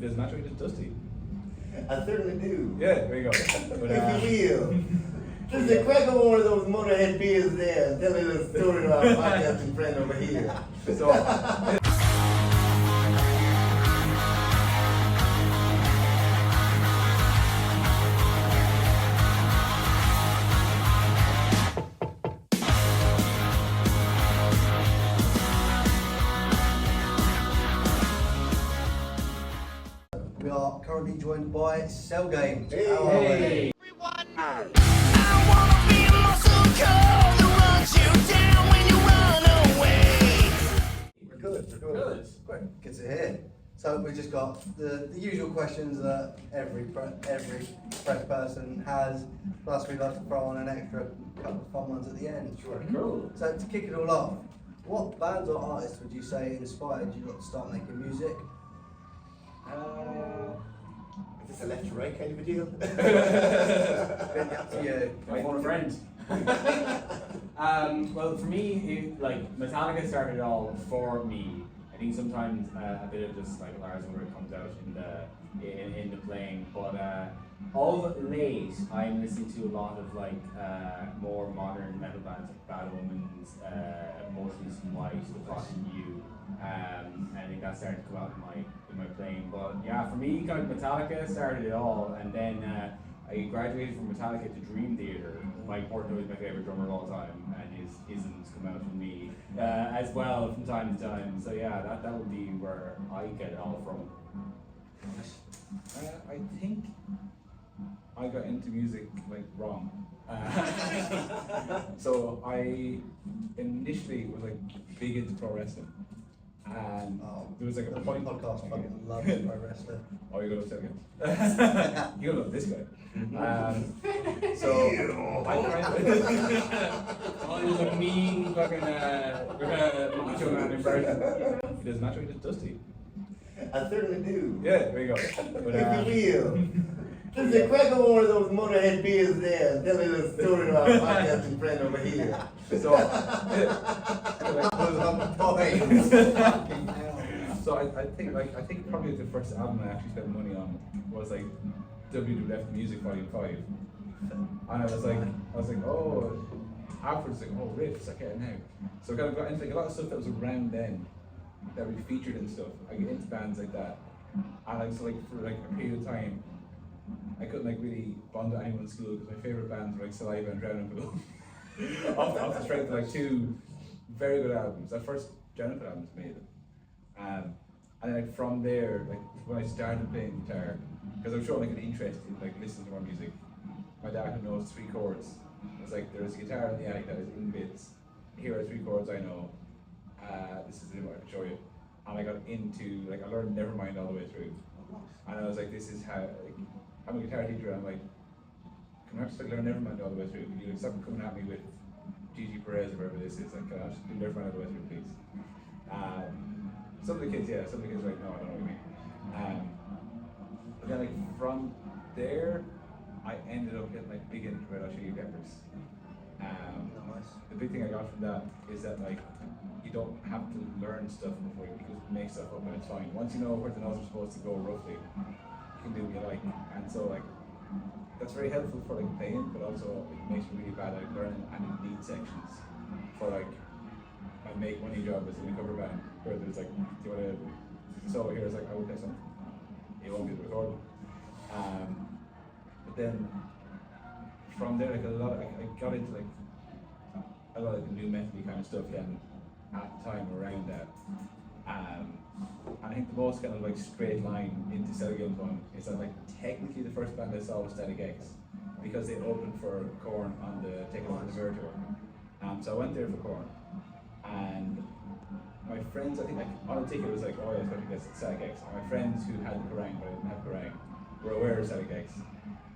He doesn't matter, he just dusty. I certainly do. Yeah, there you go. But, If you will. Just a crack on one of those motorhead beers there and tell me the story about my podcasting friend over here. so, We are currently joined by Cell Game. Hey. How are we? hey. We're good. Good. Great. Good to hear. So we've just got the usual questions that every prep person has. Plus we'd like to throw on an extra couple of fun ones at the end. Sure. Cool. So to kick it all off, what bands or artists would you say inspired you to start making music? Is this a left to right kind of a deal? Really up to you. My own friend. Well, for me, Metallica started it all for me. I think sometimes a bit of just like Lars Ulrich comes out in the playing, but all of late I'm listening to a lot of more modern metal bands like Bad Omens, mostly some White, The Crackin You. I think that started to come out in my playing. But yeah, for me, kind of Metallica started it all, and then I graduated from Metallica to Dream Theater. Mike Portnoy is my favorite drummer of all time, and his isms come out from me as well from time to time. So yeah, that would be where I get it all from. I think I got into music wrong. So I initially was big into pro wrestling, and there was a The point. podcast fucking loves pro wrestling. Oh, you're gonna say again? You're gonna love this guy. So I Oh, there's a mean fucking macho man impression. He doesn't matter, he just dusty. I certainly do. Yeah, there you go. But, If you will. Just a crack on one of those motorhead beers there and tell me the story about my podcasting friend over here. so Fucking hell. So I think probably the first album I actually spent money on was WWF Music Volume 5. And I was like, oh, afterwards oh riffs, I get it now. So I kind of got into a lot of stuff that was around then that we featured and stuff. I get into bands like that. And for a period of time I couldn't really bond with anyone in school because my favourite bands were Saliva and Drowning Below. off the strength of two very good albums. That first Drowning album was amazing. And then from there, when I started playing guitar, because I was showing an interest in listening to more music, my dad who knows 3 chords was there's a guitar in the attic that is in bits. Here are 3 chords I know. This is what I can show you. And I got into I learned Nevermind all the way through. And I was this is how I'm a guitar teacher. And I'm can I just learn Nevermind all the way through? Can you stop coming at me with Gigi Perez or whatever this is? Can I just do Nevermind all the way through, please? Some of the kids, no, I don't know what you mean. But then from there, I ended up getting big into Red Hot Chili Peppers. The big thing I got from that is that you don't have to learn stuff before you can just make stuff up and it's fine. Once you know where the notes are supposed to go roughly, you can do what you like. And so that's very helpful for playing, but also it makes me really bad at learning any lead sections for my make money job is in a cover band where there's do you want to solo here? It's I will play something. It won't get recorded. But then from there, I got into a lot of the new metal kind of stuff then at the time around that. And I think the most kind of straight line into Cell Game's one is that technically the first band I saw was Static X because they opened for Korn on the Take It Off the Tour. So I went there for Korn. And my friends, I think on the ticket it was oh yeah, it's going to get Static X. And my friends who had Kerrang, but I didn't have Kerrang, were aware of Static X.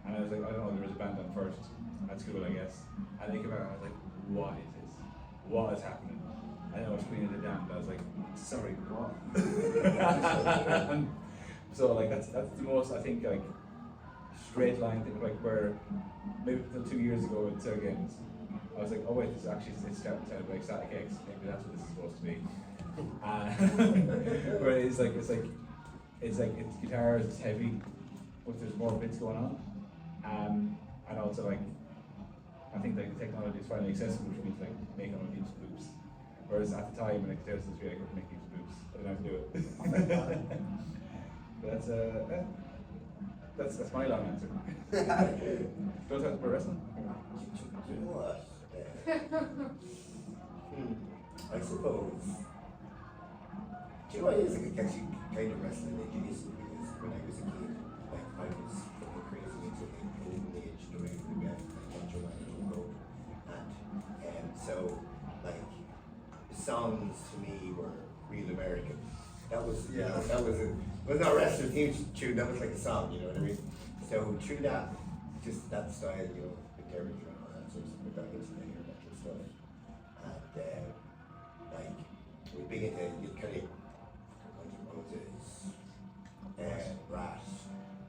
And I was I don't know, there was a band on first. That's cool, I guess. And they came out and I was what is this? What is happening? And then I was Queen of the Damned. I was sorry, what? So that's the most, I think, straight line thing, where maybe 2 years ago in Cell Games, I was oh wait, this is actually it's starting to sound like Static X. Maybe that's what this is supposed to be. Where it's it's like it's guitar is heavy, but there's more bits going on, and also like I think like the technology is finally accessible for me to like make my own heaps of loops, whereas at the time when I could tell I could make heaps of loops, I didn't have to do it. But that's my long answer. Don't talk about wrestling. You know what? I suppose. Do you know what it is? Like, actually kind of wrestling atheist because when I was a kid, like I was fucking crazy into the golden age during the best like Joe and so like songs to me were real American. That was you know, that was not a wrestling theme tune, that was like a song, you know what I mean? So through that, just that style, you know, with Derek and all that sort of stuff, with that into the hair metal stuff. And like we're big into you kind of Moses, Rat,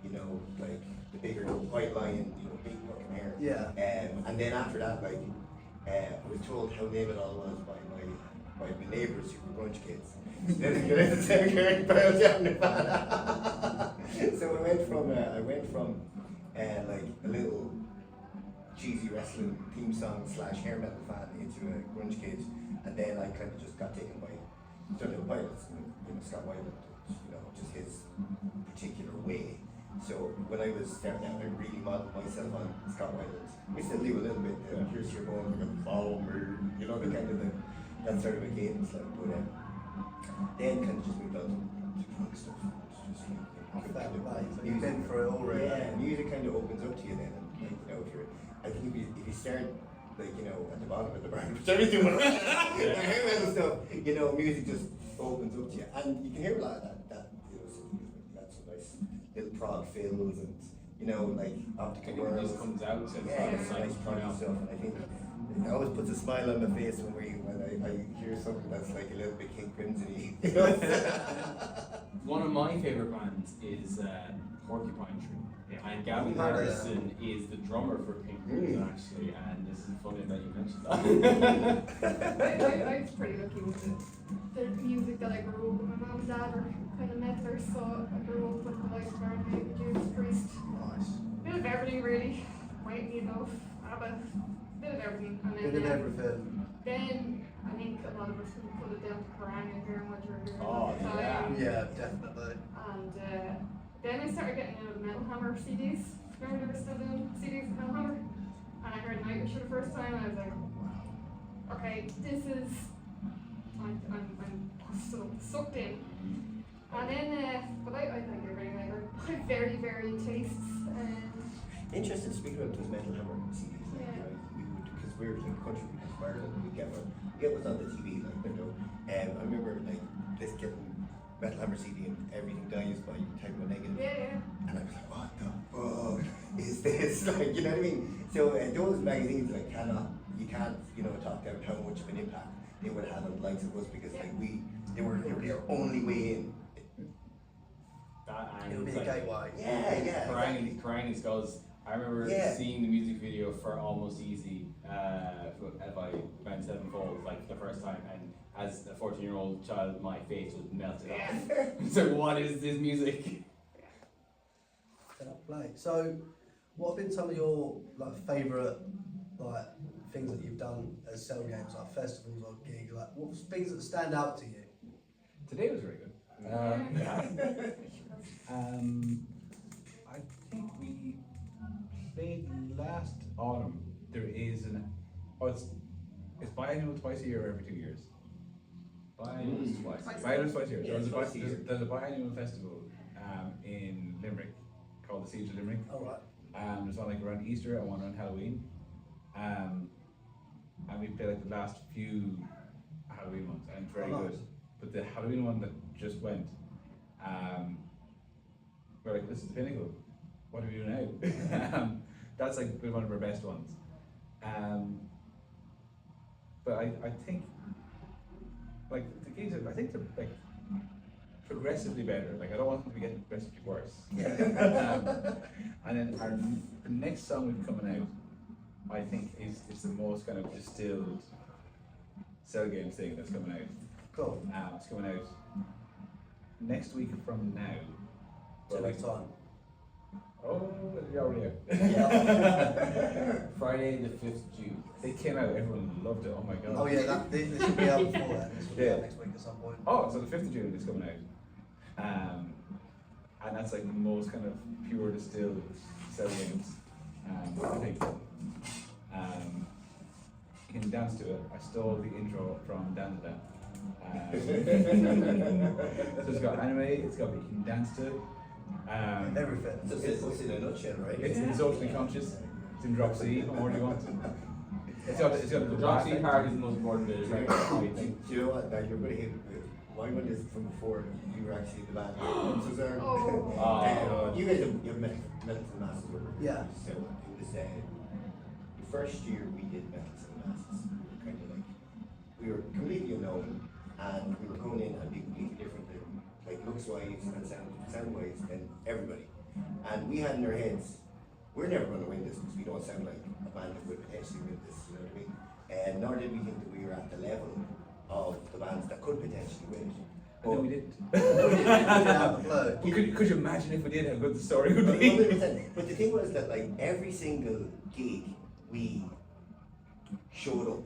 you know, like the bigger white lion, you know, big fucking hair. Yeah. And then after that, like I was told how lame it all was by my neighbours who were brunch kids. Then I got into secondary Pearl Jam Nirvana. So I went from like a little cheesy wrestling theme song / hair metal fan into a grunge kid, and then I kind of just got taken by Stone Pilots, you know, Scott Weiland, you know, just his particular way. So when I was starting out, I really modeled myself on Scott Weiland. We still do a little bit. Here's your bone, like a follow me, you know, the kind of that sort of a cadence, like. But then kind of just moved on to punk stuff. It's just like, That way. So you've been for it already. yeah, music kind of opens up to you then, and like, you know, I think if you start like, you know, at the bottom of the bar, which everything went hair metal stuff, you know, music just opens up to you, and you can hear a lot of that you know, you got some nice little prog fills, and you know, like optical world just comes out, so it's nice prog stuff, and I think it always puts a smile on my face when I hear something that's like a little bit King Crimson-y. You know? One of my favourite bands is Porcupine Tree. And Gavin Harrison is the drummer for King Crimson, actually, and this is funny that you mentioned that. I was pretty lucky with the music that I grew up with. My mum and dad are kind of metalers, so I grew up with the likes of Iron Maiden, Judas Priest. Nice. Bit of everything, really. White Meatloaf, ABBA, bit of everything. And then, Bit of everything. Then I think a lot of us would put it down to Crackin during what you're doing. Oh, at the yeah. time. Yeah, definitely. And then I started getting into the Metal Hammer CDs. Remember they were still doing CDs with Metal Hammer? And I heard Nightwish for the first time, and I was like, wow, okay, this is, I'm so sucked in. And then, but I think everything, like, I very varied tastes. Interesting, speaking about those Metal Hammer CDs, like, Yeah. you know, we would, because we're like country music in Ireland, we get what's on the TV, like, you know. I remember like this getting Metal Hammer CD and Everything Dies by Type of Negative. Yeah. And I was like, what the fuck is this? Like, you know what I mean? So those magazines, like, you can't, you know, talk about how much of an impact they would have on the likes of us, because like they were their only way in. That It and would it's be a like gateway. Yeah. crying is goes. I remember seeing the music video for Almost Easy by Band Sevenfold, like the first time, and as a 14-year-old child, my face was melted off. So what is this music? Fair play. So, what have been some of your like favourite like things that you've done as cell games, like festivals or gigs? Like, what's things that stand out to you? Today was very good. I think we played last autumn. There is it's biannual twice a year or every 2 years. Biannual twice. Biannual twice a year. Yeah, twice a year. There's a biannual festival in Limerick called the Siege of Limerick. All right. There's one like around Easter and one around Halloween. And we played like the last few Halloween ones, and it's very Oh, nice. good. But the Halloween one that just went, we're like, this is the pinnacle. What do we do now? That's like been one of our best ones. But I think like the gigs, I think they're like progressively better. Like I don't want them to be getting progressively worse. And then the next song we've coming out, I think is the most kind of distilled cell games thing that's coming out. Cool. It's coming out next week from now. 2 weeks time. Oh, yeah, already out. Friday the 5th June. It came out, everyone loved it, oh my god. Oh yeah, this should be out before then. This will be Yeah. out next week at some point. Oh, so the 5th of June is coming out. And that's like the most kind of pure distilled cell games, I think. You can dance to it. I stole the intro from Danza. So it's got anime, it's got, you can dance to it. Everything. That's it in a nutshell, right? It's socially conscious, it's in drop C, what more do you want? It's got The drop C part is the most important bit. Right? Do you know what? Now you're going to hate it. My one is from before you were actually in the band. You guys have met the masses over here. Yeah. So it was the first year we did metal to the masses. We were kind of like, we were completely unknown, and we were coming in and being completely different than, like, looks wise and sound wise than everybody. And we had in our heads, we're never going to win this because we don't sound like a band that would potentially win this, you know what I mean? And nor did we think that we were at the level of the bands that could potentially win. And then we didn't. Could you imagine if we did, how good the story would be? 100%. But the thing was that, like, every single gig we showed up.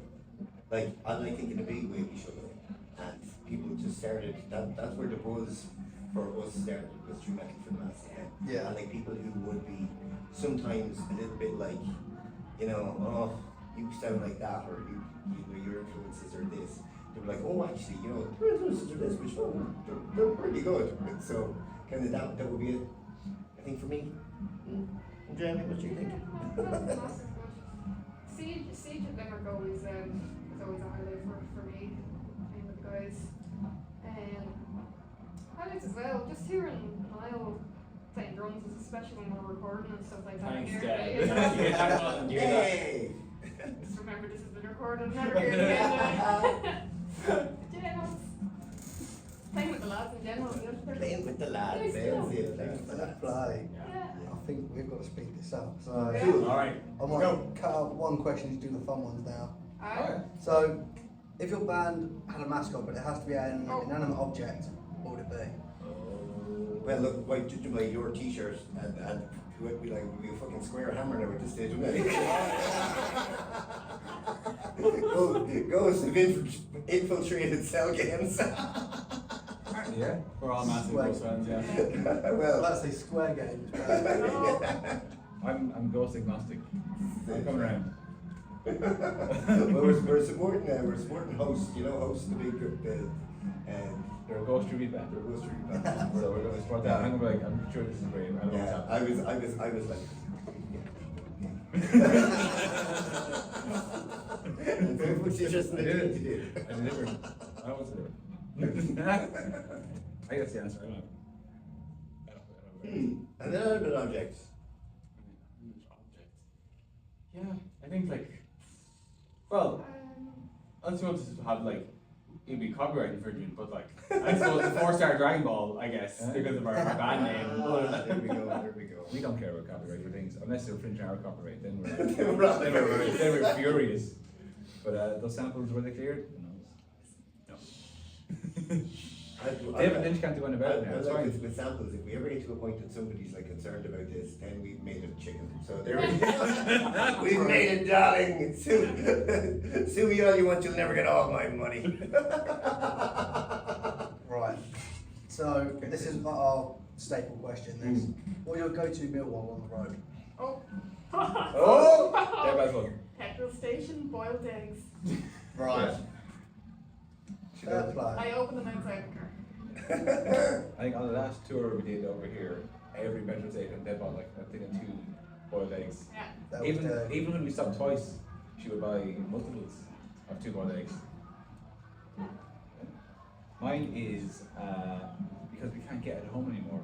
Like, and I think in a big way we showed up. And people just started, that's where the buzz for us started, was through Metal for the Masses. Yeah. And like people who would be sometimes a little bit like, you know, oh, you sound like that, or you know, your influences are this. They were like, oh, actually, you know, their influences are this, which they're pretty good. And so, kind of that would be it, I think, for me. Jeremy, what do you think? Siege at Limerick always was always a highlight for me, playing with the guys. Highlights as well, just hearing Niall playing drums, especially when we're recording and stuff like that. Thanks, Hearing Dad. it, Hey! just remember this has been recorded, never hear it again. Playing with the lads in general. Playing with the lads, Yes, playing yeah. with the Fair play. Yeah. I think we've got to speed this up. So Cool. Alright. I might cut out one question to do the fun ones now. Alright. So, if your band had a mascot, but it has to be an Oh. inanimate object, what would it be? Well, look, judging by your t-shirt and we'd be like, we'd be a fucking square hammer now at this stage, wouldn't it? Ghosts have infiltrated cell games. Yeah. We're all massive Swag. Ghost fans, yeah. Well, that's a square game. I'm ghost agnostic. I'm coming around. Well, we're supporting hosts, you know, hosts the big group, They're a ghost tribute band. they're Ghost Street band. So we're going to support that. I'm gonna be like, I'm sure this is great. I don't know what's Yeah, happening. I was like. Which is just I the did thing it. to do. I delivered. I was there. I guess the answer. I don't know. And then another object. Yeah, I think like, well, I just want to have like, it'd be copyright infringement, but like, I suppose the 4-star Dragon Ball, I guess, because of our band name. There we go. We don't care about copyright for things unless they're infringing our copyright. Then we're Then we're furious. But those samples, were they cleared? No. David Lynch can't do anything about it now. It's like fine. with samples, if we ever get to a point that somebody's like concerned about this, then we've made it chicken. So there we go. We've made it, darling. Sue me all you want, you'll never get all my money. Right. So, this is our staple question. This. What are your go-to meal while on the road? Oh. Oh! Everybody's one. Petrol station, boiled eggs. Right. Fair play. I open them outside the car. I think on the last tour we did over here, every petrol station they bought like I think 2 boiled eggs. Yeah. That was Even when we stopped twice, she would buy multiples of 2 boiled eggs. Mine is because we can't get it at home anymore.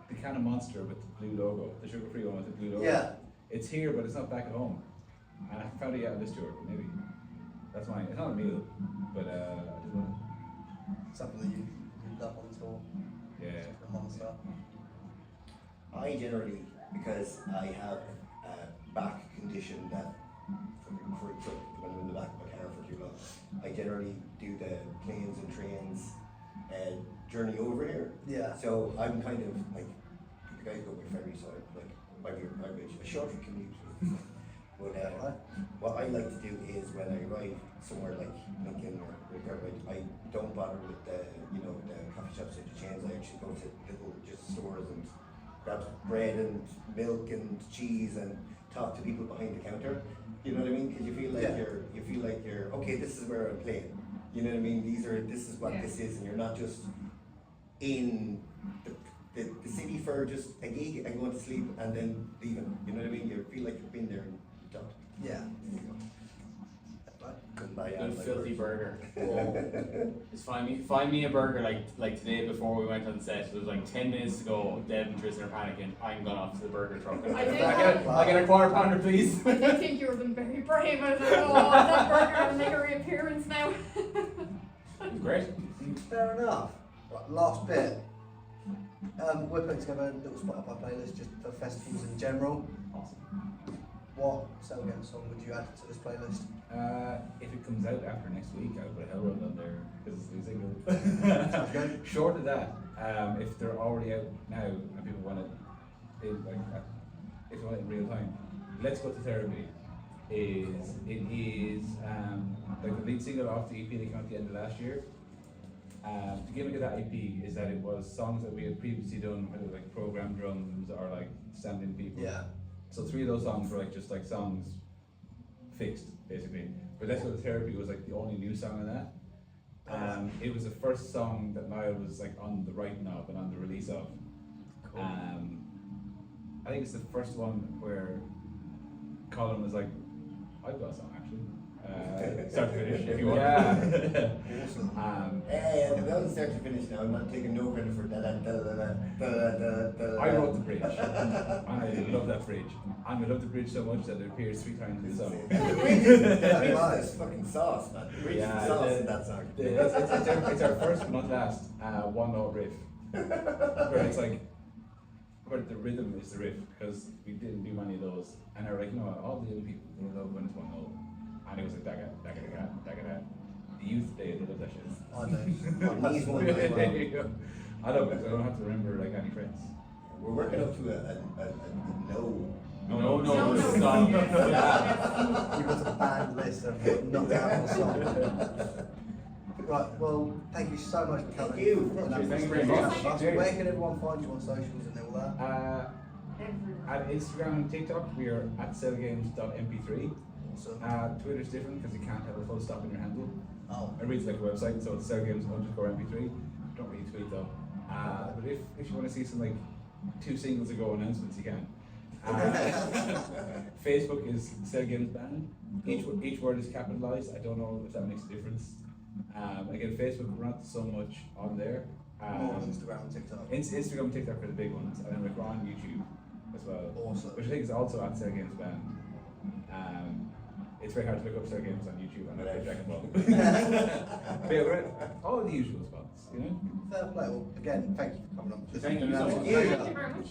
The can of Monster with the blue logo, the sugar-free one with the blue logo. Yeah. It's here, but it's not back at home. And I found it yet on this tour, but maybe that's mine. It's not a meal, but I just want Something that you love on tour. yeah. The monster. I generally, because I have a back condition that when I'm in the back of my car for too long, I generally do the planes and trains journey over here. Yeah. So I'm kind of like I go by ferry, so I'm a shorter commute. But what I like to do is when I arrive somewhere like Lincoln or wherever, I don't bother with the coffee shops or the chains. I actually go to little just stores and grab bread and milk and cheese and talk to people behind the counter. You know what I mean? Because you feel like you're okay. This is where I'm playing. You know what I mean? This is what this is, and you're not just in the city for just a gig and going to sleep and then leaving. You know what I mean? You feel like you've been there and done. Yeah. Good filthy burger. Just find me a burger like today before we went on set. It was like 10 minutes to go. Deb and Tristan are panicking. I'm gone off to the burger truck. I get a quarter pounder, please. I do think you were being very brave. I was like, oh, that burger will make a reappearance now. It was great. Fair enough. Right, last bit. We're putting together a little Spotify playlist just for festivals in general. Awesome. What Cell Game song would you add to this playlist? If it comes out after next week, I'll put a hell run on there because it's a new single. Sounds good. Short of that, if they're already out now and people want it, if they want it in real time, Let's Go to Therapy is like the lead single off the EP that came out at the end of last year. The gimmick of that EP is that it was songs that we had previously done, whether like program drums or like stand-in people. Yeah. So 3 of those songs were like just like songs fixed, basically. But Let's Go to Therapy was like the only new song on that. It was the first song that Niall was like on the writing of and on the release of. Cool. I think it's the first one where Colin was like, I've got a song actually. Start to finish, if you want. Awesome. The well start to finish now. I'm not taking no credit for I wrote the bridge, and I love that bridge. And I love the bridge so much that it appears 3 times in the song. The bridge is fucking sauce, man. The bridge is sauce in that song. It's our first but not last one note riff, where it's like, where the rhythm is the riff, because we didn't do many of those. And I was like, you know what, all the other people, they love when it's one note. And it was like, daga, daga, daga, daga, daga. The youth day, they love that shit. I know. My knees won't go There well. you go. I love it, so I don't have to remember like any friends. We're working up to a no. No. You've got a band list of not out the song. Right, well, thank you so much for coming. Thank you. Thank you very much. Where can everyone find you on socials and all that? At Instagram and TikTok, we are at cellgames.mp3. Awesome. Twitter's different because you can't have a full stop in your handle. Oh. It reads like a website, so it's cellgames_mp3. Don't really tweet though. But if you want to see some like 2 singles ago announcements, you can. Facebook is Cellgames Band. Each word is capitalized. I don't know if that makes a difference. Again, Facebook, we're not so much on there. More on Instagram and TikTok. Instagram and TikTok are the big ones, and then we're on YouTube as well. Awesome. Which I think is also at Cellgames Band. It's very hard to look up Cellgames on YouTube and I Dragon Ball. But yeah, we're at all the usual spots, you know? Fair play. Well, again, thank you for coming on. Thank you so much. Thank you very much.